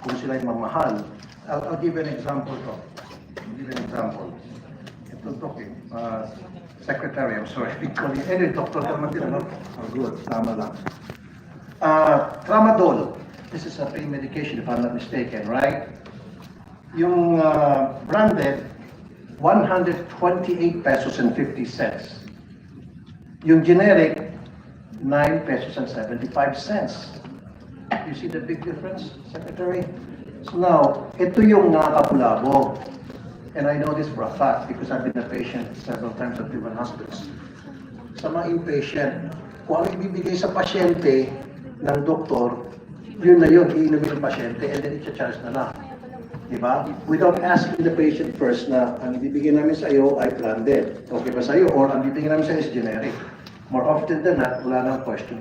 kung sila yung mamahal. I'll give an example to. Ito, okay. Secretary, I'm sorry. Anyway, doctor naman din, ano? Oh, good. Tama lang. Tramadol. This is a pain medication, if I'm not mistaken, right? Yung branded, 128 pesos and 50 cents. Yung generic, 9 pesos and 75 cents. You see the big difference, Secretary? So now, ito yung nakakapulabog. And I know this for a fact because I've been a patient several times at different hospitals. Sa mga inpatient, kung ano ibibigay sa pasyente ng doktor, yun na yun, iinumin ng pasyente and then i-charge na lang. Diba? Without asking the patient first na ang ibibigay namin sa iyo ay branded. Okay ba sa iyo? Or ang ibibigay namin sa iyo is generic. More often than not, wala nang question.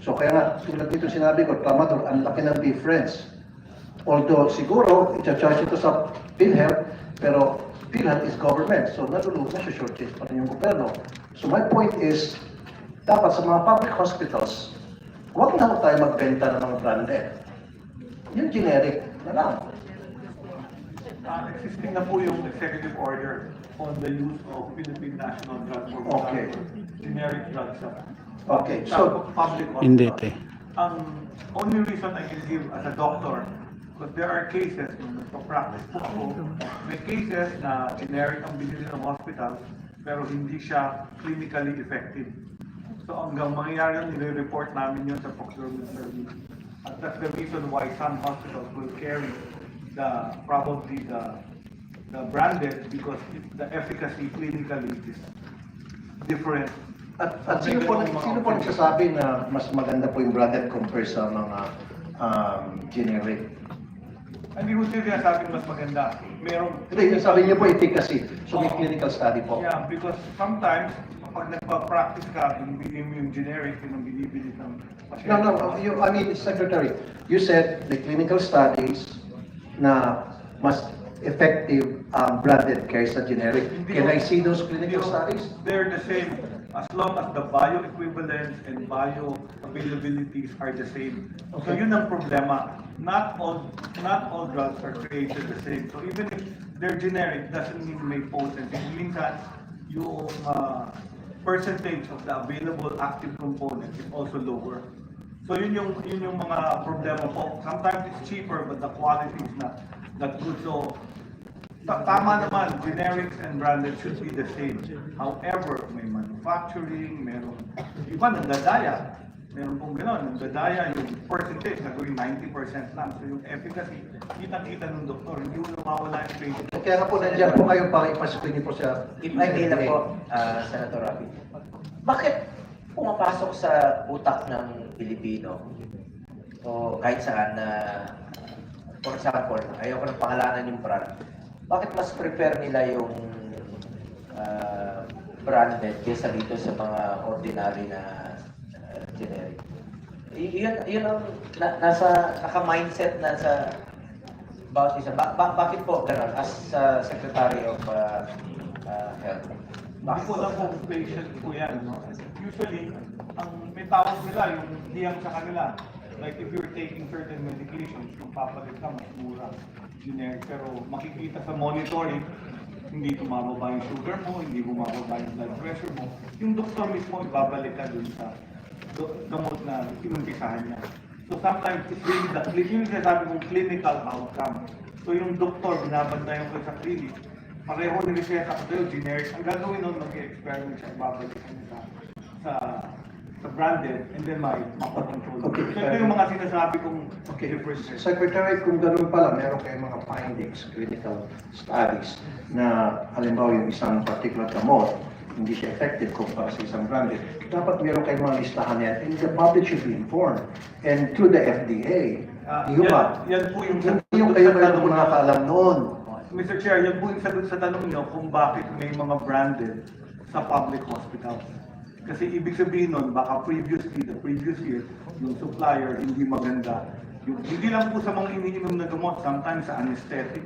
So kaya nga, tulad dito sinabi ko, tramadol, ang laki ng difference. Although siguro, i-charge ito sa PhilHealth, pero PhilHealth is government. So nasa-shortage pa rin yung gobyerno. So my point is, dapat sa mga public hospitals, huwag na tayo magbenta ng mga branded. Yung generic na lang. Existing na po yung executive order on the use of Philippine National Drug Board generic drugs. Okay, so public Hindi, hospital. Only reason I can give as a doctor, because there are cases, practice po ako, may cases na generic ang binili ng hospital, pero hindi siya clinically effective. So hanggang mangyayari yun, nire-report namin yun sa procurement service. And that's the reason why some hospitals will carry probably the branded because the efficacy clinically is different. At sino po nagsasabi na mas maganda po yung branded compare sa mga generic? Hindi ko siya sinasabing mas maganda. Hindi, sabi niyo po efficacy. So may clinical study po. Yeah, because sometimes kapag nagpa-practice ka, bibili mo yung generic, yung binibili ng pasyente. No, I mean, Secretary, you said the clinical studies na mas effective branded kaysa generic. Can I see those clinical studies? They're the same as long as the bioequivalence and bioavailabilities are the same. So yun ang problema. Not all drugs are created the same. So even if they're generic, doesn't mean may potency. Minsan, yung percentage of the available active component is also lower. So yun yung mga problema po. Sometimes it's cheaper but the quality is not that good. So tama naman, generics and branded should be the same. However, may manufacturing, meron iba nagdadaya. Meron pong gano'n, nagdadaya yung percentage na gawin 90% lang. So yung efficacy, kita-kita ng doktor, hindi mo nawawala yung patient. Kaya nga po, nandiyan po kayo para ipasipin niyo po siya. If I may lang po, Senator Raffy, bakit pumapasok sa utak ng Pilipino o kahit saan na, for example, ayoko ng pangalanan yung brand, bakit mas prefer nila yung branded kaysa dito sa mga ordinary na generic? Yun ang naka-mindset na sa bawat isa. Bakit po gano'n as Secretary of Health? Hindi ko lang kung patient po yan. No? Usually, ang may tawag nila, yung hiyang sa kanila. Like if you're taking certain medications, kung papalit ka, mas mura, generic. Pero makikita sa monitoring, hindi tumababa yung sugar mo, hindi bumababa yung blood pressure mo. Yung doktor mismo, ibabalik ka dun sa gamot na pinumpisahan niya. So sometimes, it's really yung sinasabi kong clinical outcome. So yung doktor, binabantayan ko sa clinic, pareho ni reseta ko sa'yo, generic. Ang gagawin nun, mag-experiment siya, ibabalik niya sa branded, and then mapakontrol. Okay. So ito yung mga sinasabi kong differences. Secretary, kung gano'n pala, meron kayong mga findings, clinical studies, na halimbawa yung isang particular gamot, hindi siya effective kumpara sa isang branded. Dapat meron kayong mga listahan yan, and the public should be informed. And through the FDA, yan po yung hindi yung kayo nakakaalam noon. Mr. Chair, yan po yung sagot sa tanong niyo kung bakit may mga branded sa public hospitals. Kasi ibig sabihin nun, baka the previous year, yung supplier hindi maganda. Hindi lang po sa mga iniinom na gamot, sometimes sa anesthetic,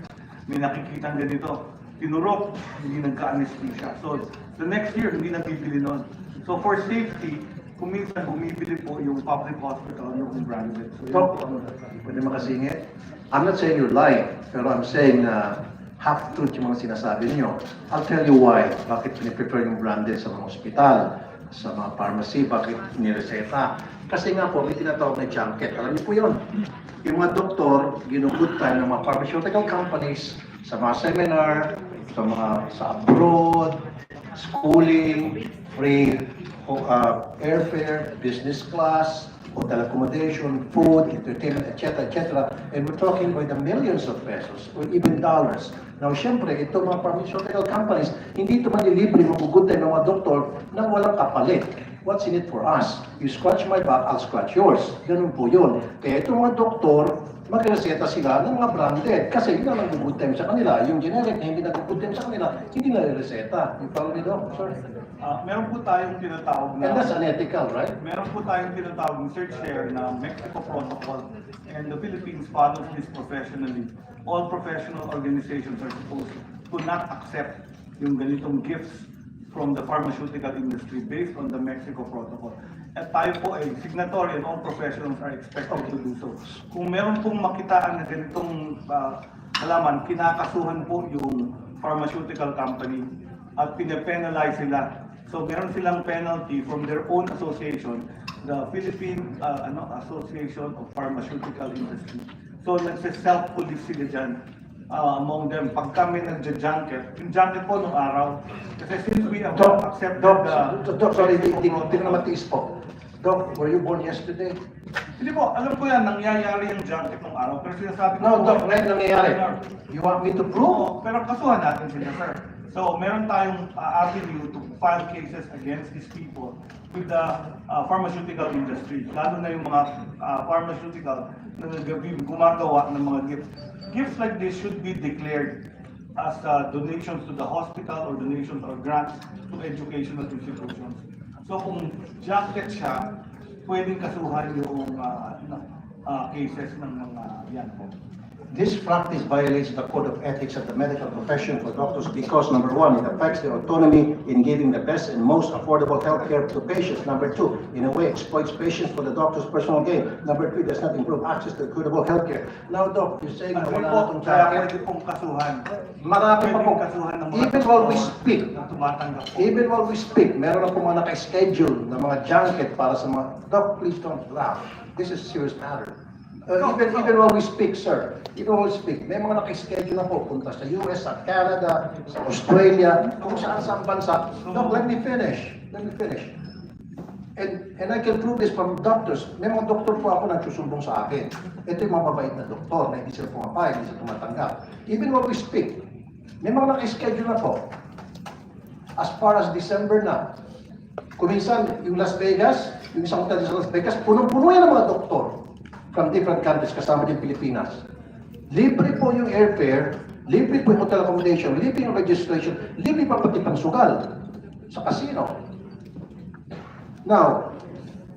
may nakikita ganito, tinurok, hindi nagka-anesthesia. So, the next year, hindi nabibili nun. So, for safety, kung minsan bumibili po yung public hospital yung branded. So, yun Doc, po ang- pwede makasingit? I'm not saying you're lying, pero I'm saying na half-truth yung mga sinasabi niyo. I'll tell you why. Bakit piniprefer yung branded sa mga ospital, sa mga pharmacy, bakit nireseta? Kasi nga po, may tinatawag na junket. Alam niyo po yun. Yung mga doktor, ginugood time ng mga pharmaceutical companies sa mga seminar, sa abroad, schooling, free airfare, business class, hotel accommodation, food, entertainment, etc., etc. And we're talking about the millions of pesos or even dollars. Now, syempre, ito mga pharmaceutical companies, hindi ito manilibre, magugutay ng mga doktor na walang kapalit. What's in it for us? You scratch my back, I'll scratch yours. Ganun po yun. Kaya itong mga doktor, magreseta sila ng mga branded. Kasi yun ang nag-good time sa kanila. Yung generic na hindi nag-good time sa kanila, hindi na reseta. You follow me, Doc? Sorry. meron po tayong tinatawag na... And that's unethical, right? Meron po tayong tinatawag ng search share na Mexico Protocol, and the Philippines follows this professionally. All professional organizations are supposed to not accept yung ganitong gifts from the pharmaceutical industry based on the Mexico Protocol. At tayo po ay signatory and all professionals are expected to do so. Kung meron pong makitaan na ganitong halaman, kinakasuhan po yung pharmaceutical company at pinapenalize sila. So meron silang penalty from their own association, the Philippine Association of Pharmaceutical Industry. So nagse-self-police sila dyan. Among them, pag kami nagja-junket, yung junket po nung araw, kasi since we have accepted Doc, sorry, hindi ko na matiis po. Doc, were you born yesterday? Hindi po, alam ko yan, nangyayari yung junket nung araw, pero sinasabi ko No, po, Doc, ngayon nangyayari. You want me to prove? Oo, pero kasuhan natin sila, sir. So, meron tayong avenue to file cases against these people with the pharmaceutical industry, lalo na yung mga pharmaceutical na gumagawa ng mga gifts. Gifts like this should be declared as donations to the hospital or donations or grants to educational institutions. So kung junket siya, pwedeng kasuhan yung cases ng mga yan po. This practice violates the code of ethics of the medical profession for doctors because, number one, it affects their autonomy in giving the best and most affordable health care to patients. Number two, in a way, exploits patients for the doctor's personal gain. Number three, does not improve access to equitable health care. Now, Doc, you're saying na wala na itong Kaya jacket. pwede pong kasuhan. Marami pa po. Pwedeng kasuhan ng mga Even while we doktor speak, na tumatanggap po. even while we speak, meron na po mga naka-schedule na mga junket para sa mga, Doc, please don't laugh. This is a serious matter. Even while we speak, sir, even while we speak, may mga naka-schedule na po, punta sa US, sa Canada, sa Australia, kung saan bansa. Doc, let me finish. And I can prove this from doctors. May mga doktor po ako nagsusumbong sa akin. Ito yung mga mabait na doktor na hindi sila pumapayag, hindi sila tumatanggap. Even while we speak, may mga naka-schedule na po. As far as December na. Kuminsan, yung Las Vegas, yung isang hotel sa Las Vegas, punong-puno yan ng mga doktor from different countries, kasama din Pilipinas. Libre po yung airfare, libre po yung hotel accommodation, libre yung registration, libre pa pati pangsugal sa casino. Now,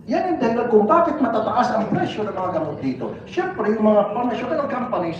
yan yung dahilan kung bakit matataas ang presyo ng mga gamot dito. Siyempre, yung mga pharmaceutical companies,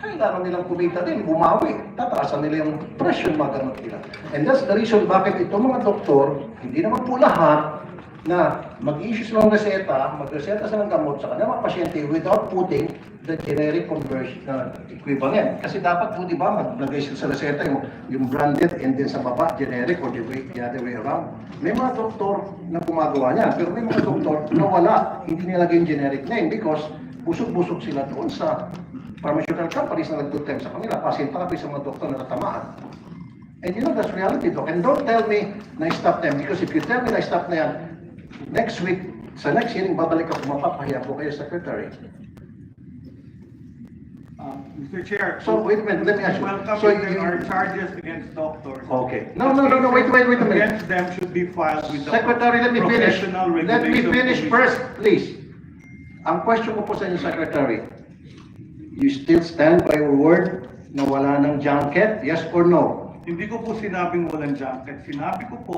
kailangan nilang kumita din, bumawi. Tataasan nila yung presyo ng mga gamot nila. And that's the reason bakit itong mga doktor, hindi naman po lahat, na mag-issue sila ng reseta, mag-reseta sila ng gamot sa kanilang mga pasyente without putting the generic conversion equivalent. Kasi dapat po, di ba, maglagay sila sa reseta yung branded and then sa baba, generic or the other way around. May mga doktor na gumagawa niya, pero may mga doktor na wala, hindi nilagay yung generic name because busog-busog sila doon sa pharmaceutical companies na nag-good time sa kanila. Pasyente sa mga doktor na natamaan. And you know, that's reality, Doc. And don't tell me na stop them because if you tell me na stop na yan, next week, sa next hearing, babalik ako, mapapahiya po kayo, Secretary. Mr. Chair, So, wait a minute, let me ask you. welcome So, there are charges against doctors. Okay. No, wait a minute. Against them should be filed with the Secretary, let me finish. Professional Let me Regulation finish Commission. first, please. Ang question ko po sa inyo, Secretary, you still stand by your word na wala ng junket, yes or no? Hindi ko po sinabing walang junket. Sinabi ko po,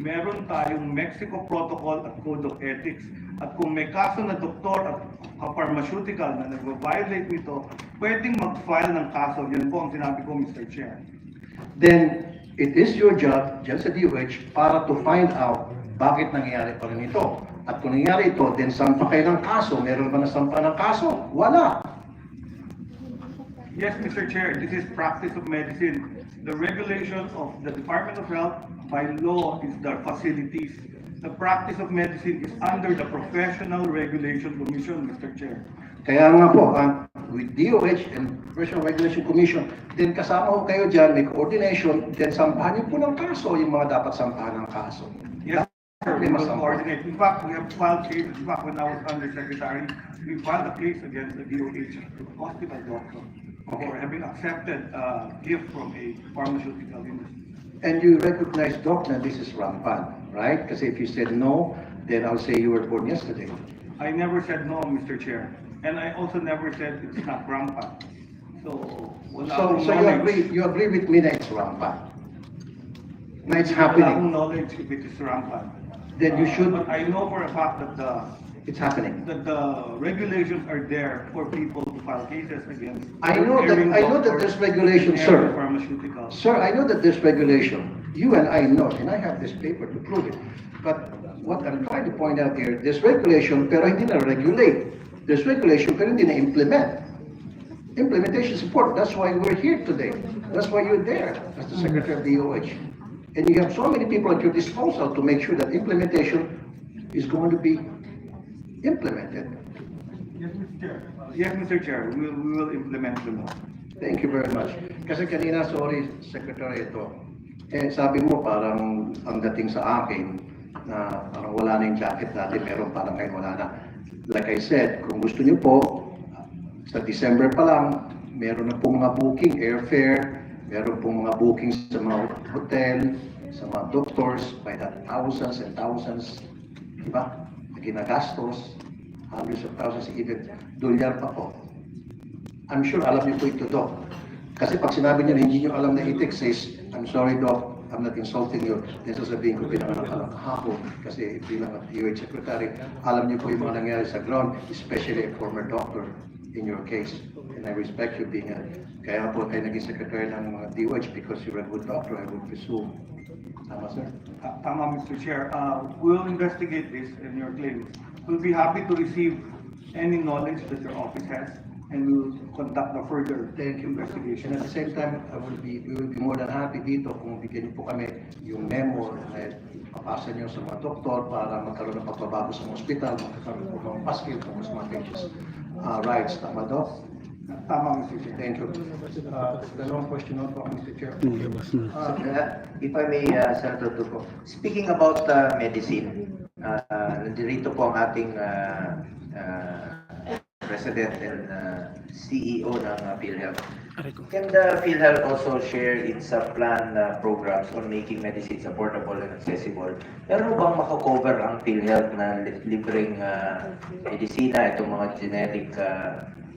meron tayong Mexico Protocol at Code of Ethics. At kung may kaso na doktor at pharmaceutical na nag-violate nito, pwedeng mag-file ng kaso. Yan po ang sinabi ko, Mr. Chair. Then, it is your job, dyan sa DOH, para to find out bakit nangyayari pa rin ito. At kung nangyari ito, then sampa kayo ng kaso. Meron ba nasampa ng kaso? Wala. Yes, Mr. Chair, this is practice of medicine. The regulation of the Department of Health by law is the facilities. The practice of medicine is under the Professional Regulation Commission, Mr. Chair. Kaya nga po, with DOH and Professional Regulation Commission, then kasama ko kayo dyan, may coordination, then sampahan niyo po ng kaso, yung mga dapat sampahan ng kaso. Yes, sir, we May will masampa. coordinate. In fact, we have filed cases. In fact, when I was undersecretary, we filed a case against the DOH hospital doctor for having accepted a gift from a pharmaceutical industry. And you recognize, Doc, that this is rampant, right? Kasi if you said no, then I'll say you were born yesterday. I never said no, Mr. Chair. And I also never said it's not rampant. So, wala akong So knowledge. you agree with me that it's rampant? Na it's Wala akong happening? knowledge if it is rampant. Then you should, But I know for a fact that it's happening. the regulations are there for people to file cases against. I know that there's regulation, and sir. Pharmaceuticals. Sir, I know that there's regulation. You and I know, and I have this paper to prove it. But what I'm trying to point out here, there's regulation pero hindi na regulate. There's regulation pero hindi na implement. Implementation is important. That's why we're here today. That's why you're there as the Secretary of DOH. And you have so many people at your disposal to make sure that implementation is going to be implemented. Yes, Mr. Chair. Yes, Mr. Chair, we will implement the law. Thank you very much. Kasi kanina, sorry, Secretary, ito. Eh, sabi mo parang ang dating sa akin na parang wala na yung jacket natin, meron parang ngayon wala na. Like I said, kung gusto niyo po, sa December pa lang, meron na po mga booking, airfare, meron po mga booking sa mga hotel, sa mga doctors, by the thousands and thousands, di ba? Na ginagastos, hundreds of thousands, even dolyar pa po. I'm sure alam niyo po ito, Doc. Kasi pag sinabi niyo na hindi niyo alam na itik says, I'm sorry, Doc, I'm not insulting you. Then sasabihin ko pinanganak ka lang kahapon. Kasi bilang DOH Secretary, alam niyo po yung mga nangyari sa ground, especially a former doctor in your case. And I respect you being kaya po kayo naging Secretary ng mga DOH because you're a good doctor, I would presume. Tama, sir? Tama, Mr. Chair. We'll investigate this in your claims. We'll be happy to receive any knowledge that your office has, and we'll conduct a further investigation. And at the same time, we will be more than happy dito kung bigyan niyo po kami yung memo na papasa niyo sa mga doktor para magkaroon ng pagbabago sa mga ospital, magkakaroon po ng paskil kung mas mga patients. Rights, tama, Doc? Tama, Mr. Chair. Thank you. Dalawang question na po, Mr. Chair. If I may, Senator Tulfo, speaking about medicine, nandito po ang ating President and CEO ng PhilHealth. Can the PhilHealth also share its plan programs on making medicines affordable and accessible? Meron bang makakover ang PhilHealth na libreng medisina, itong mga generic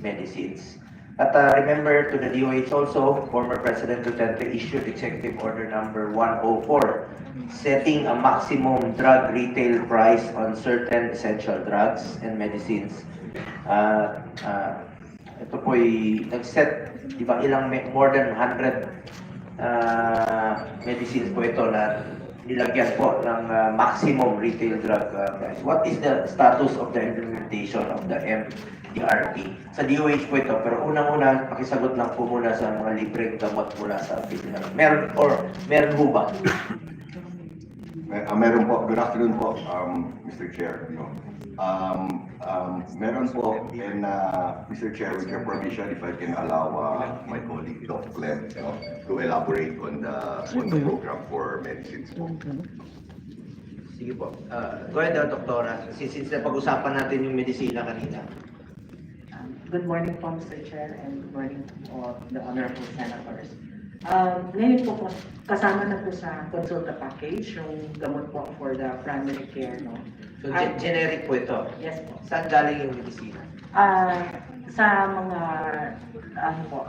medicines? At remember to the DOH also, former President Duterte issued Executive Order number 104, setting a maximum drug retail price on certain essential drugs and medicines. Ito po'y nag-set, di ba, more than 100 medicines po ito na nilagyan po ng maximum retail drug price. What is the status of the implementation of the MDRP? Sa DOH po ito, pero unang-una, pakisagot lang po muna sa mga libreng gamot mula sa PhilHealth. Meron ho ba? Meron po. Good afternoon po, Mr. Chair. Meron po, and Mr. Chair, with your permission, if I can allow my colleague, Dr. Clem, to elaborate on the program for medicines po. Sige po. Go ahead, Doktora. Since napag-usapan natin yung medisina kanina. Good morning po, Mr. Chair, and good morning to the honorable senators. Ngayon po, kasama na po sa consulta package yung gamot po for the primary care, no? So, generic po ito. Yes po. Saan galing yung medisina? Sa mga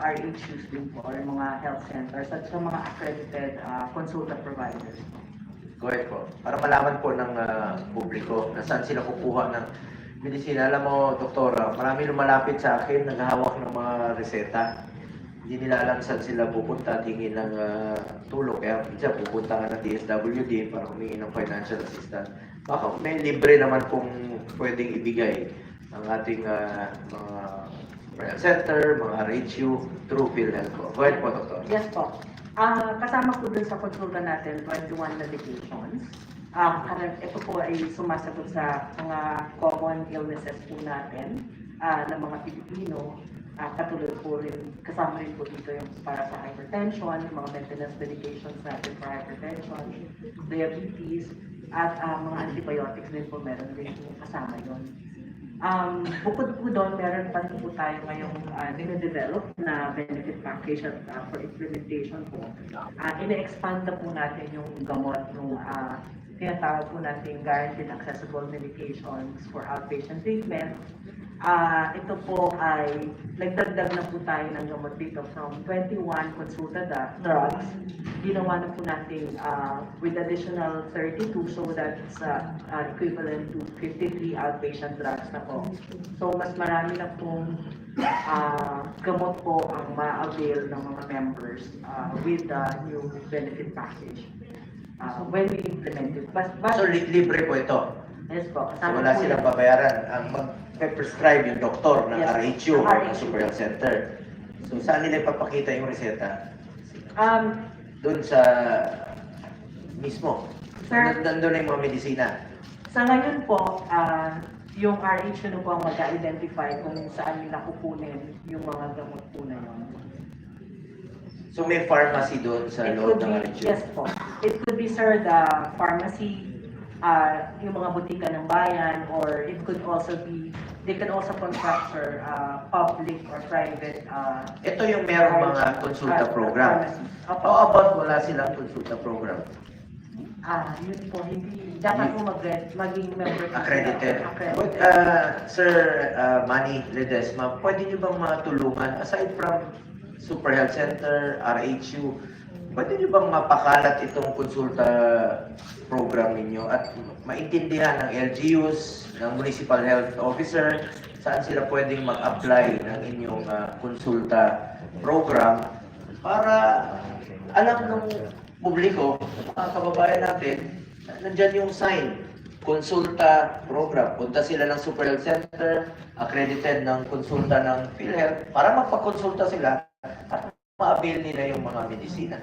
RHUs din po, or mga health centers, at sa mga accredited consulta providers. Go ahead po. Para malaman po ng publiko na saan sila kukuha ng medisina. Alam mo, Doktora, marami lumalapit sa akin, naghahawak ng mga reseta. Hindi nila alam saan sila pupunta at hingi ng tulong. Kaya minsan pupunta nga ng DSWD para humingi ng financial assistance. Baka may libre naman kung pwedeng ibigay ang ating mga health center, mga RHU through PhilHealth po. Go ahead po, Dr. Yes po. Kasama po dun sa konsulta natin, 21 medications. Ito po ay sumasagot sa mga common illnesses po natin ng mga Pilipino. Katulad po rin, kasama rin po dito yung para sa hypertension, yung mga maintenance medications natin for hypertension, diabetes, at mga antibiotics din po meron din po kasama yun. Bukod po doon, meron pa po tayo ngayong dine-develop na benefit package at for implementation po. Ine-expand na po natin yung gamot ng tinatawag po natin guaranteed accessible medications for outpatient treatment. Ito po ay nagdagdag na po tayo ng gamot dito from 21 consulta drugs. Ginawa na po natin with additional 32, so that's equivalent to 53 outpatient drugs na po. So mas marami na pong gamot po ang ma-avail ng mga members with the new benefit package when we implement it. So, libre po ito. Yes po. So, wala silang babayaran. Ang mag-prescribe yung doktor ng Yes. RHU o ng Super Health Center. So, saan nila ipapakita yung reseta? Doon sa mismo. Sir. Nandun na yung mga medisina. Sa ngayon po, yung RH na po ang mag-identify kung saan nila kukunin yung mga gamot po na yun. So may pharmacy doon sa It loob could ng be, RHU? yes po. It could be, sir, the pharmacy, yung mga butika ng bayan, or it could also be, they can also contract, sir, public or private. Ito yung merong mga konsulta program. How about wala silang konsulta program? Yun po, hindi, dapat po maging member. Accredited. But, Sir Manny Ledesma, pwede niyo bang matulungan, aside from Super Health Center, RHU, pwede niyo bang mapakalat itong konsulta program ninyo at maintindihan ng LGUs, ng Municipal Health Officer, saan sila pwedeng mag-apply ng inyong konsulta program para alam ng publiko, mga kababayan natin, nandyan yung sign, konsulta program. Punta sila ng Super Health Center, accredited ng konsulta ng PhilHealth, para magpakonsulta sila at ma-avail nila yung mga medisina.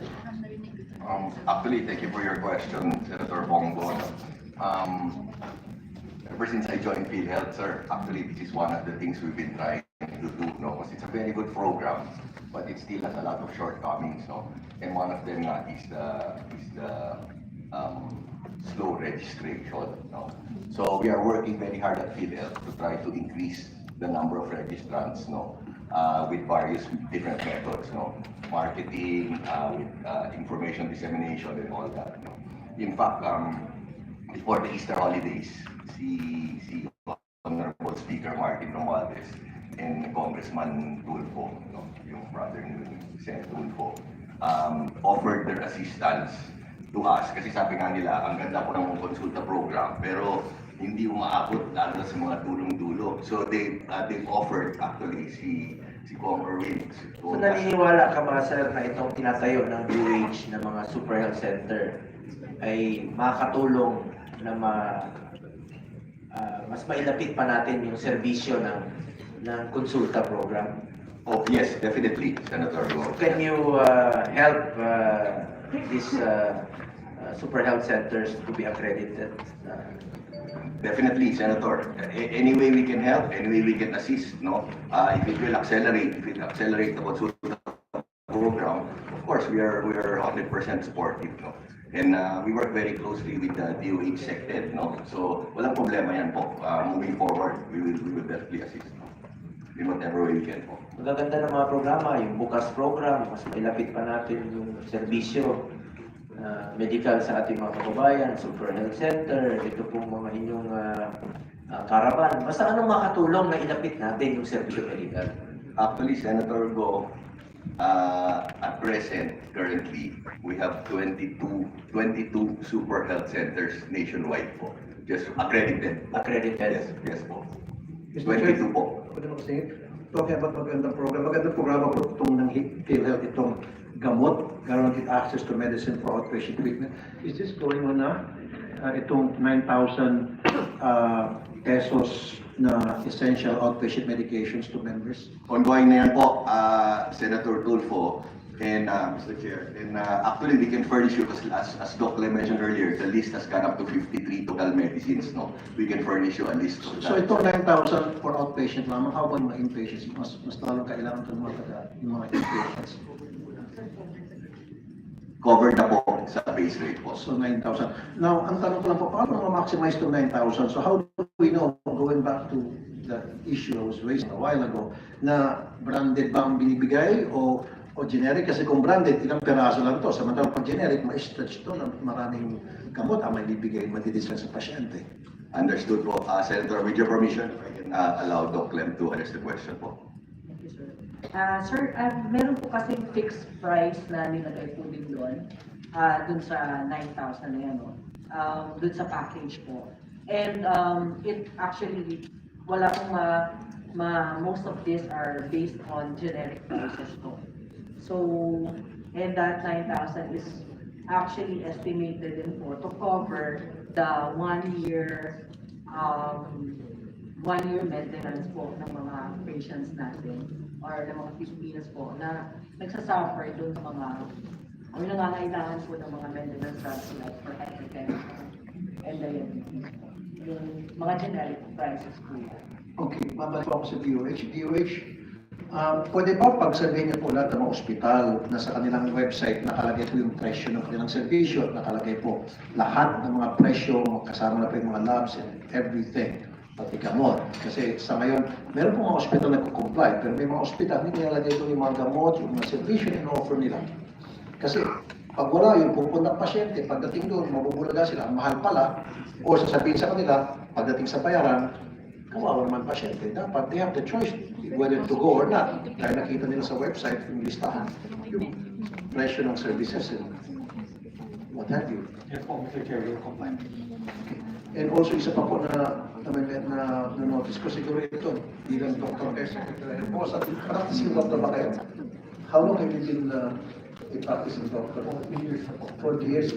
Actually, thank you for your question, Senator Bongo. Ever since I joined PhilHealth, sir, actually this is one of the things we've been trying to do, no? Because it's a very good program, but it still has a lot of shortcomings, no? And one of them is the slow registration, no? So we are working very hard at PhilHealth to try to increase the number of registrants, no? With various different methods, no? Marketing, with information dissemination and all that, no? In fact, before the Easter holidays, si Honorable Speaker Martin Romualdez and Congressman Tulfo, no, yung brother ni Senator Tulfo, offered their assistance to us kasi sabi nga nila, ang ganda po ng konsulta program pero hindi umaabot lalo sa mga tulong-dulo. So they've offered actually si Kong Erwin. So naniniwala ka ba, sir, na itong tinatayo ng DOH ng mga Super Health Center ay makakatulong na mas mailapit pa natin yung serbisyo ng konsulta program? Oh yes, definitely, Senator. Can you help these Super Health Centers to be accredited? Definitely, Senator. Any way we can help, any way we can assist, no? If it will accelerate the consulta program, of course, we are 100% supportive, no? And we work very closely with the DOH SecDed, no? So walang problema yan po. Moving forward, we will definitely assist, no? In whatever way we can po. Magaganda ng mga programa, yung bukas program, mas mailapit pa natin yung serbisyo medical sa ating mga kababayan, Super Health Center, ito pong mga inyong karaban. Basta anong makatulong na ilapit natin yung serbisyo medical? Actually, Senator Go, at present, currently, we have 22 Super Health Centers nationwide po. Just accredited. Accredited? Yes po. Mr. Chair, 22 po. pwede mo kasi, talking about magandang programa po itong ng PhilHealth, itong gamot, guaranteed access to medicine for outpatient treatment. Is this going on now? itong 9,000 pesos na essential outpatient medications to members? Ongoing na yan po, Senator Tulfo and Mr. Chair. And actually, we can furnish you, because as Doc Lem mentioned earlier, the list has gone up to 53 total medicines. No, we can furnish you a list of So that. ito 9,000 for outpatient lamang. How about mga inpatients? Mas lalong kailangan ito yung mga inpatients. Covered na po sa base rate po. So 9,000. Now, ang tanong ko lang po, paano ma-maximize itong 9,000? So how do we know, going back to the issue I was raising a while ago, na branded ba ang binibigay o generic? Kasi kung branded, ilang peraso lang to. Samantalang pag generic, ma-stretch to na maraming gamot ang may bibigay, madidispense sa pasyente. Understood po. Senator, with your permission, if I can allow Doc Lem to address the question po. Thank you, sir. Sir, meron po kasi fixed price na nilagay po din doon, dun sa 9,000 na yan, dun sa package po. And it actually, wala pong most of these are based on generic prices po. So, and that 9,000 is actually estimated in po to cover the 1 year maintenance po ng mga patients natin or ng mga Filipinos po na nagsasuffer doon sa mga nangangailangan po ng mga maintenance drugs like for hypertension and diabetes po. Yung mga generic prices po yan. Okay, babalik po ako sa DOH. DOH, pwede ba pagsabihin niyo po lahat ng mga ospital na sa kanilang website nakalagay po yung presyo ng kanilang servisyo, nakalagay po lahat ng mga presyo, kasama na po yung mga labs and everything, pati gamot. Kasi sa ngayon, meron po mga ospital na comply, pero may mga ospital hindi nilalagay po yung mga gamot, yung mga servisyo na in-offer nila. Kasi pag wala yung pupunta ng pasyente, pagdating doon, mabubulaga sila, ang mahal pala, o sasabihin sa kanila, pagdating sa bayaran, kawawa naman pasyente. Dapat they have the choice whether to go or not. Dahil nakita nila sa website yung listahan, yung presyo ng services and what have you. Yes po, Mr. Chair, you're compliant. Okay. And also isa pa po na notice ko siguro ito, bilang Dr. S. Po, sa practicing doctor ba kayo? How long have you been a practicing doctor? 40 years na po. 40 years.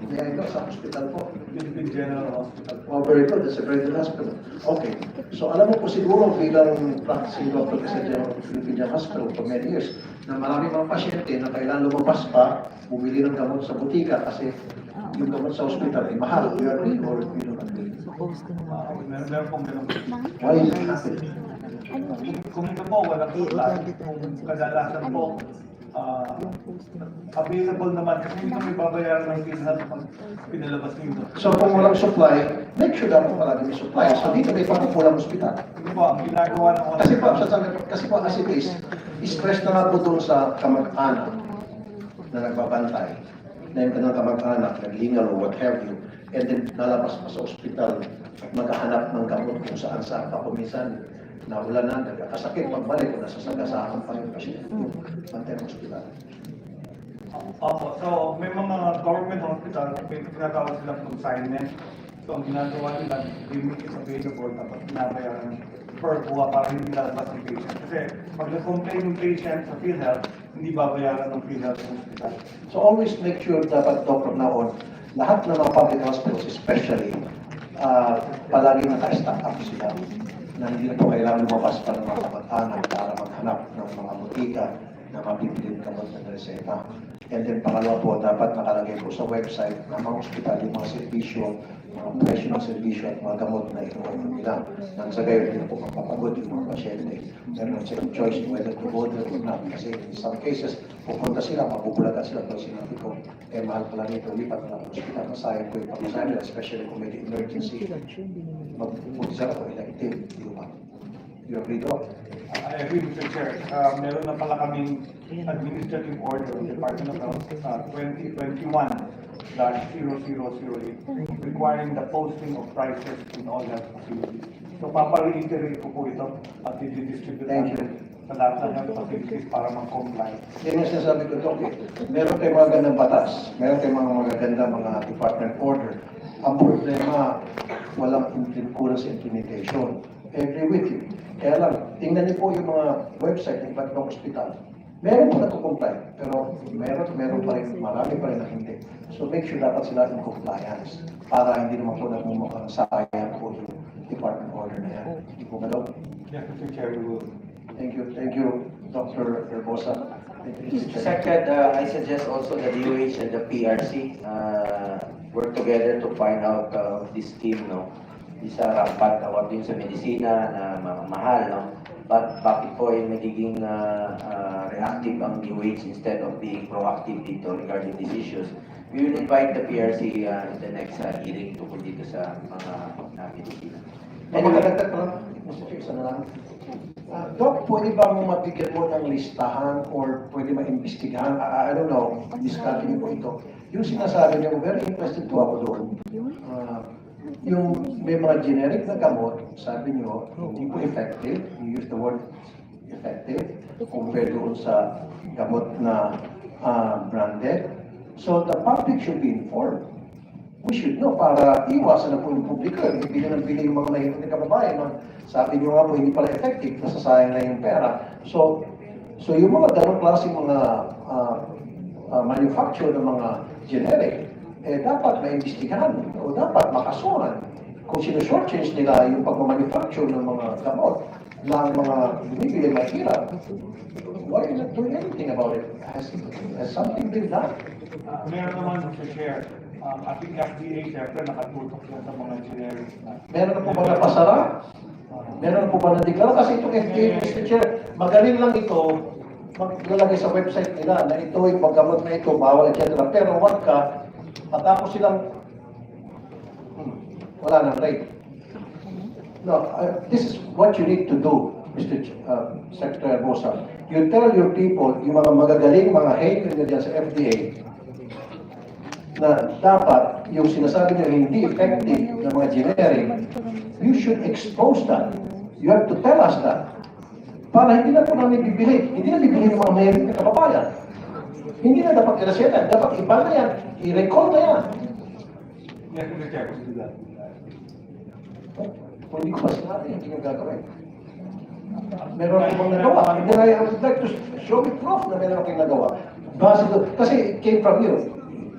May I know, sa hospital po? Philippine General Hospital. Oh, very good. That's a very good hospital. Okay. So alam mo po siguro bilang practicing doctor sa Philippine Hospital for many years na marami mga pasyente na kailangan lumabas pa, bumili ng gamot sa butika kasi yung gamot sa hospital ay mahal. You agree or you don't agree? Meron pong ganun. Why is it happening? Kung ito po, walang supply. Kung kadalasan po, available naman kasi hindi kami babayaran ng PhilHealth pag pinalabas nito. So kung walang supply, make sure dapat palagi may supply. So dito may pagkukulang hospital. Ito po, ang ginagawa ng Kasi po as it is, stress na nga po doon sa kamag-anak na nagbabantay, na yung kanilang kamag-anak, naglingal or what have you, and then lalabas pa sa ospital at maghahanap ng gamot kung saan-saan pa kuminsan na wala na, nagkakasakit, pagbalik o nasasagasaan pa yung pasyente, yung bantay ng ospital. Opo, so may mga government hospital, may tinatawag silang consignment. So ang ginagawa nila, they make it available, tapos binabayaran per buwa para hindi lalabas ng patient. Kasi pag na-complain yung patient sa PhilHealth, hindi babayaran ng PhilHealth sa hospital. So always make sure dapat, Dr. Naon, lahat ng mga public hospitals especially, palagi naka-stack up sila na hindi na po kailangan lumabas pa ng mga kapag-anak para maghanap ng mga butika na mabibili ng gamot na reseta. And then pangalawa po, dapat nakalagay po sa website ng mga ospital yung mga servisyo, mga presyo ng servisyo at mga gamot na ino-offer nila. Nang sa gayon, hindi na po mapapagod yung mga pasyente. Meron silang choice whether to go there or not. Kasi in some cases, pupunta sila, mabubulaga sila pag sinabi ko, mahal pala nito, lipat na lang sa ospital. Masayang ko yung pag-usahan nila, especially kung may emergency. Magpupunta sila kung elective, di ba? You agree, Doc? I agree, Mr. Chair. Meron na pala kaming administrative order ng Department of Health 2021-0008 requiring the posting of prices in all health facilities. So papareiterate ko po ito at i-distribute natin sa lahat ng health facilities para mag-comply. Yan yung sinasabi ko, Doc. Meron tayong mga gandang batas, meron tayong mga magagandang mga department order. Ang problema, walang kulang sa implementation. I agree with you. Kaya lang, tingnan niyo po yung mga website ng iba't ibang ospital. Meron po nagko-comply, pero meron pa rin, marami pa rin na hindi. So make sure dapat sila in compliance para hindi naman po nagmumukhang sayang po yung department order na yan. Hindi po ba daw? Yes, Mr. Chair, we will. Thank you, Dr. Herbosa. Thank you, Mr. Chair. Second, I suggest also the DOH and the PRC work together to find out this scheme, no? Isa rampant award din sa medisina na mahal, no? But bakit po ay nagiging reactive ang DOH instead of being proactive dito regarding these issues? We will invite the PRC in the next hearing tungkol dito sa mga medisina. Anyway, magdagdag pa lang, Mr. Chair, isa na lang. Doc, pwede bang mabigyan mo ng listahan or pwede maimbestigahan? I don't know, discarding niyo po ito. Yung sinasabi niyo, very interested po ako doon. Yung may mga generic na gamot, sabi niyo, hindi po effective. You use the word effective compared doon sa gamot na branded. So the public should be informed. We should know para iwasan na po yung publiko. Hindi na bili yung mga mahirap na kababayan. Sabi niyo nga po, hindi pala effective, nasasayang na yung pera. So yung mga ganong klaseng mga manufacture ng mga generic, dapat maimbestigahan o dapat makasuhan kung sino-shortchange nila yung pagmamanufacture ng mga gamot ng mga binibili mahirap. Why are you not doing anything about it? Has something been done? Meron naman, Mr. Chair, ating FDA, siyempre, nakatutok yan sa mga generic na. Meron na po ba napasara? Meron na po ba nadeklara? Kasi itong FDA, Mr. Chair, magaling lang ito maglalagay sa website nila na ito yung paggamot na ito, bawal, etc. Pero wag ka, matapos silang wala nang rate. No, this is what you need to do, Mr. Secretary Bosa. You tell your people, yung mga magagaling, mga hater nyo dyan sa FDA, na dapat yung sinasabi nyo hindi effective ng mga generic, you should expose that. You have to tell us that. Para hindi na po namin bibili. Hindi na bibili ng mga mayroon na kababayan. Hindi na dapat iraseta. Dapat iba na yan. I-recall na yan. Yes, Mr. Chair, we'll do that. Kung hindi ko pa sinabi, hindi nyo gagawin. Meron akong nagawa. Hindi na I would like to show me proof na meron akong nagawa. Base doon. Kasi it came from you.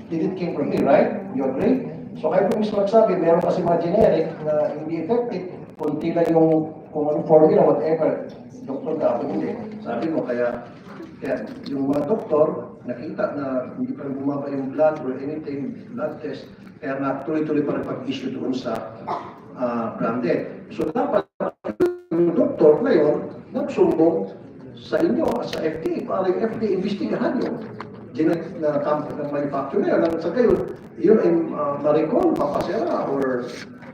It came from me, right? You agree? So kayo po mismo nagsabi, meron kasi mga generic na hindi effective. Kunti lang yung kung anong formula, whatever. Doktor ka, ako hindi. Sabi mo, kaya yung mga doktor, nakita na hindi pa rin bumaba yung blood or anything, blood test, kaya na tuloy-tuloy pa rin pag-issue doon sa branded. So dapat yung doktor na yun, nagsumbong sa inyo, sa FDA, para yung FDA investigahan yung generic na manufacturer na yun. Sa kayo, yun ay ma-recall, mapasera, or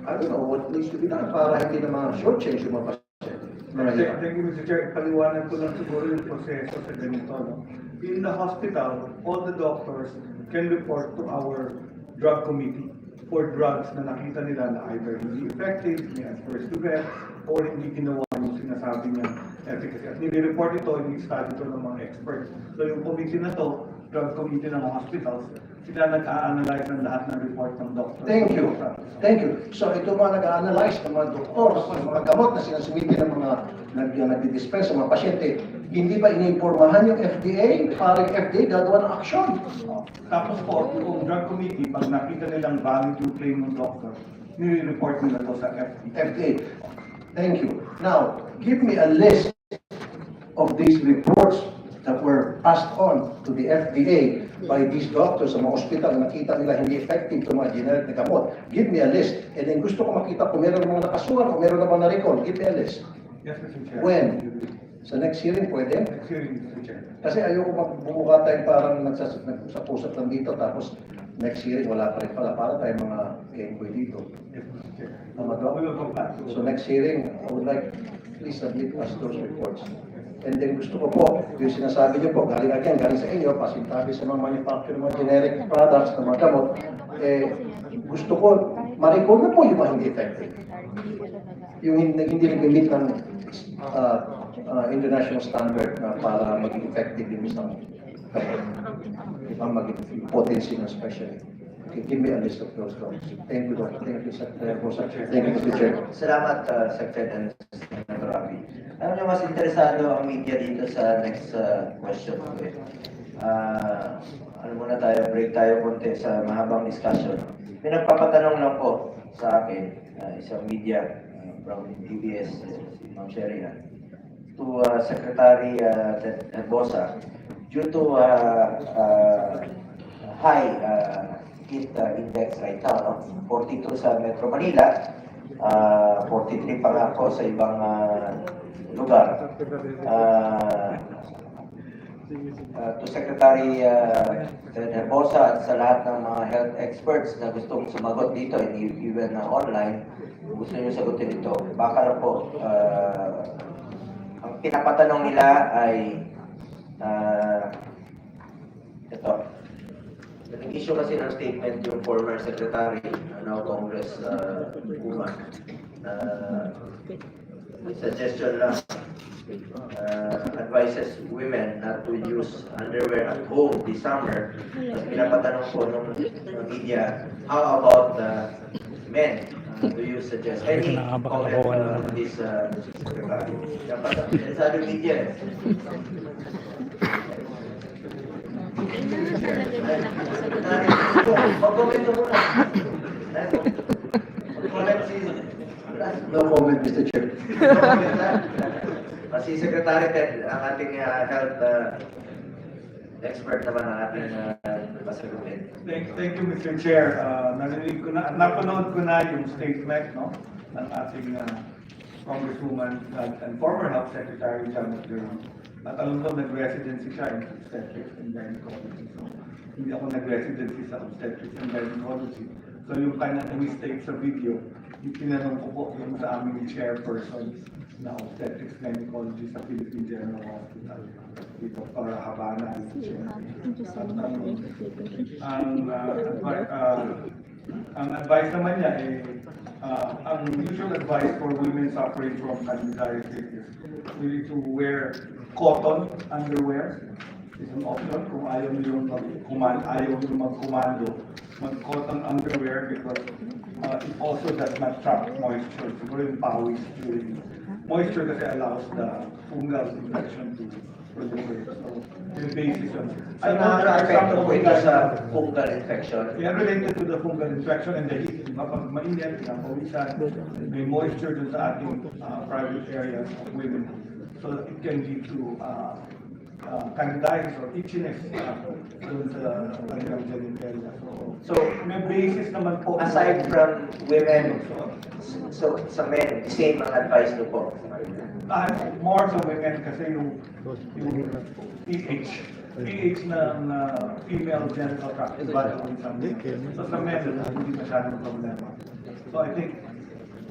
I don't know what needs to be done para hindi na ma-shortchange yung mga pasyente. Thank you, Mr. Chair. Paliwanag ko lang siguro yung proseso sa ganito. No? In the hospital, all the doctors can report to our drug committee for drugs na nakita nila na either hindi effective, may adverse event, or hindi ginawa yung sinasabi niya efficacy. At nire-report ito, ini-study ito ng mga experts. So yung committee na to, drug committee ng hospitals, sila nag-a-analyze ng lahat ng report ng doctor. Thank you. Thank you. So ito mga nag-a-analyze ng mga doktor, ng mga gamot na sinasumiti ng mga nag-dispense sa mga pasyente, hindi ba iniinformahan yung FDA para yung FDA gagawa ng aksyon? Tapos po, yung drug committee, pag nakita nilang valid yung claim ng doctor, nire-report nila to sa FDA. FDA. Thank you. Now, give me a list of these reports that were passed on to the FDA by these doctors sa mga hospital na nakita nila hindi effective sa mga generic na gamot. Give me a list. And then gusto ko makita kung meron mga nakasuhan o meron na bang na-recall. Give me a list. Yes, Mr. Chair. When? Sa next hearing, pwede? Next hearing, Mr. Chair. Kasi ayoko bumuka tayo parang nagsapusap lang dito tapos next hearing wala pa rin pala. Para tayo mga envoy dito. Yes, Mr. Chair. Tama to? We will come back. So next hearing, I would like, please submit us those reports. And then gusto ko po, yung sinasabi niyo po, galing sa inyo, pasintabi sa mga manufacturer ng mga generic products, ng mga gamot, gusto ko, ma-recall na po yung mga hindi effective. Yung hindi nag-meet ng international standard na para maging effective yung isang maging potency ng specialty. Okay, give me a list of those drugs. Thank you, Doctor. Thank you, Secretary. Thank you, Mr. Chair. Salamat, Secretary and Senator Raffy. Alam niyo, mas interesado ang media dito sa next question ko eh. Ano muna tayo, break tayo konti sa mahabang discussion. May nagpapatanong lang po sa akin, isang media from TBS, si Ma'am Sheria, to Secretary Bosa, due to high heat index right now, no? 42 sa Metro Manila, 43 pa nga po sa ibang lugar. To Secretary Bosa at sa lahat ng mga health experts na gustong sumagot dito, and even online, gusto nyo sagutin ito. Baka na po, ang pinapatanong nila ay ito. Nag-issue kasi ng statement yung former secretary, now Congress woman, suggestion lang, advises women not to use underwear at home this summer. Tapos pinapatanong po ng media, how about men? Do you suggest any comment on this secretary? Pinapatanong sa media. Mag-comment muna. No comment, Mr. Chair. Si Secretary Ted, ang ating health expert naman ang ating pasagutin. Thank you, Mr. Chair. Narinig ko na, napanood ko na yung statement, no, ng ating Congresswoman and former Health Secretary Janet Durham. At alam ko, nag-residency siya in obstetrics and gynecology. So, hindi ako nag-residency sa obstetrics and gynecology. So, yung kanyang mistake sa video, yung tinanong ko po yung sa aming chairperson na obstetrics gynecology sa Philippine General Hospital. Dito, para Habana. Ang advice naman niya ang usual advice for women suffering from candidiasis is really to wear cotton underwear. Is an option kung ayaw niyo mag-commando, mag-cotton underwear because it also does not trap moisture. Siguro yung pawis during moisture kasi allows the fungal infection to proliferate. So, yung basis on Ay, nakaka-apekto po ito sa fungal infection. yeah, related to the fungal infection and the heat. Diba? Pag mainit, pinapawisan, may moisture dun sa ating private areas of women. So it can lead to candidiasis or itchiness dun sa kanilang genitalia. So, May basis naman po. aside from women, so sa men, same ang advice nyo po. More sa women kasi yung pH ng female genital tract is better than something. So sa men, hindi masyadong problema. So I think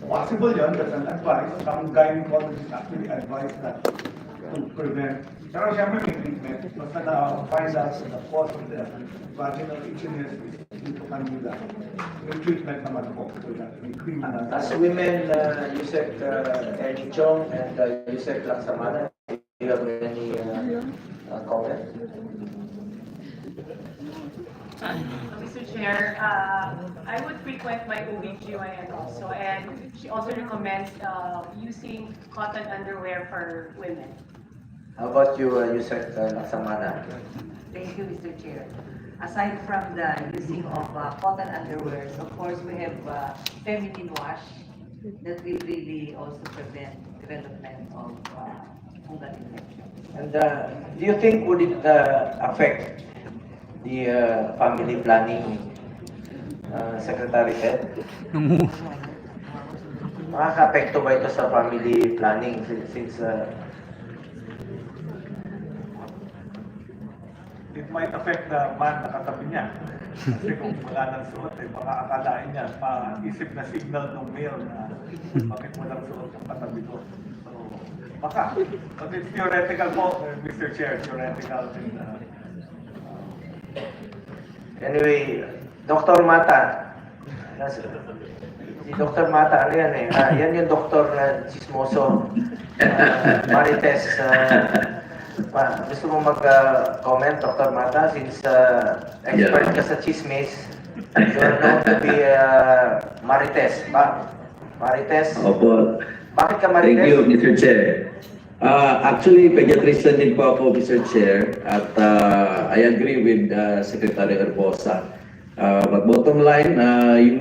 possible yun, that's an advice. Some gynecologists actually advise that to prevent. Pero siyempre may treatment. Basta na-find out the cause of the vaginal itchiness is due to candida. May treatment naman po for that. May cream na. As women, Yusek Ernie Chong and Yusek Laksamana, do you have any comment? Mr. Chair, I would frequent my OBGYN also, and she also recommends using cotton underwear for women. How about you, Yusek Laksamana? Thank you, Mr. Chair. Aside from the using of cotton underwear, of course, we have feminine wash that will really also prevent development of fungal infection. And do you think would it affect the family planning, Secretary Ted? Makaka-apekto ba ito sa family planning since It might affect the man na katabi niya. Kasi kung wala nang suot, baka akalain niya, paisip na signal ng male na bakit mo lang suot yung katabi ko. So, baka. But it's theoretical po, Mr. Chair, theoretical. Anyway, Dr. Mata. Si Dr. Mata, ano yan eh? Yan yung doktor na chismoso. Marites. Gusto mo mag-comment, Dr. Mata, since expert ka sa chismis. You're known to be Marites. Marites? Opo. Bakit ka Thank Marites? you, Mr. Chair. Actually, pediatrician din po ako, Mr. Chair, at I agree with Secretary Herbosa. But bottom line,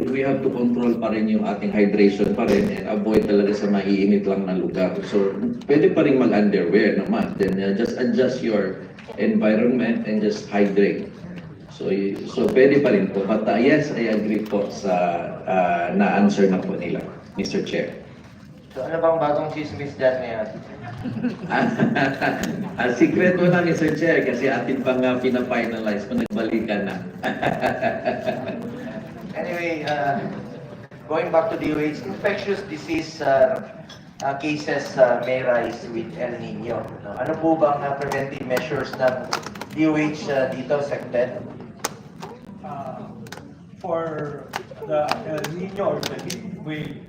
we have to control pa rin yung ating hydration pa rin and avoid talaga sa maiinit lang na lugar. So, pwede pa rin mag-underwear naman. Then just adjust your environment and just hydrate. So pwede pa rin po. But yes, I agree po sa na-answer na po nila, Mr. Chair. So ano bang bagong chismis dyan ngayon? Secret mo na, Mr. Chair, kasi atin pang pina-finalize kung nagbalikan na. Anyway, going back to DOH, infectious disease cases may rise with El Nino. No? Ano po bang preventive measures ng DOH dito, Secretary? For the El Nino or the heat wave,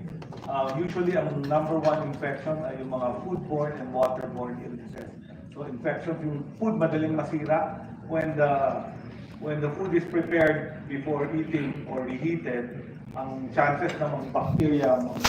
usually ang number one infection ay yung mga foodborne and waterborne illnesses. So infection, yung food madaling masira when the food is prepared before eating or reheated, ang chances na mga bacteria, mga